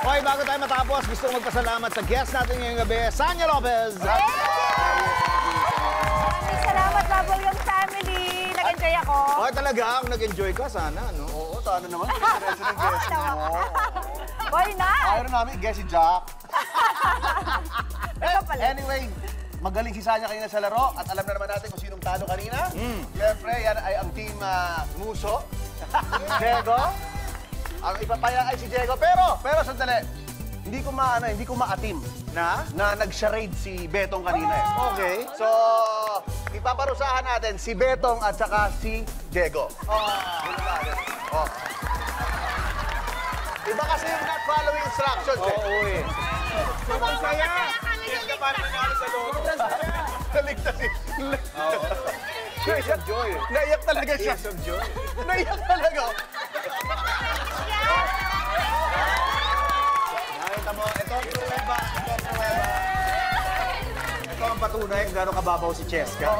Okay, bago tayo matapos, gusto kong magpasalamat sa guest natin ngayong gabi, Sanya Lopez. Maraming salamat, Bubblegum family. Nag-enjoy ako. Okay, talaga, kung nag-enjoy ka, sana, no? Oo, sana naman. Diretso ng guest mo. Why not? Ayaw na namin, guest si Jack. Ikaw pala. Anyway, magaling si Sanya kanina sa laro at alam na naman natin kung sinong talo kanina. Siyempre, yan ay ang team Muso. Diego. Ang ipapaya ay si Diego. Pero sandali. Hindi ko maatim na nag-charade si Betong kanina eh. Okay. So, ipaparusahan natin si Betong at saka si Diego. Oh. Iba kasi yung not following instructions eh. Oo eh. Sobrang saya. Yes ka pa nanalo sa loob. Naligtas eh. Tears of joy. Naiyak talaga siya. Tears of joy. Naiyak talaga. Nakita mo, ito ang pruweba. Ito ang patunay kung gano'ng kababaw si Cheska.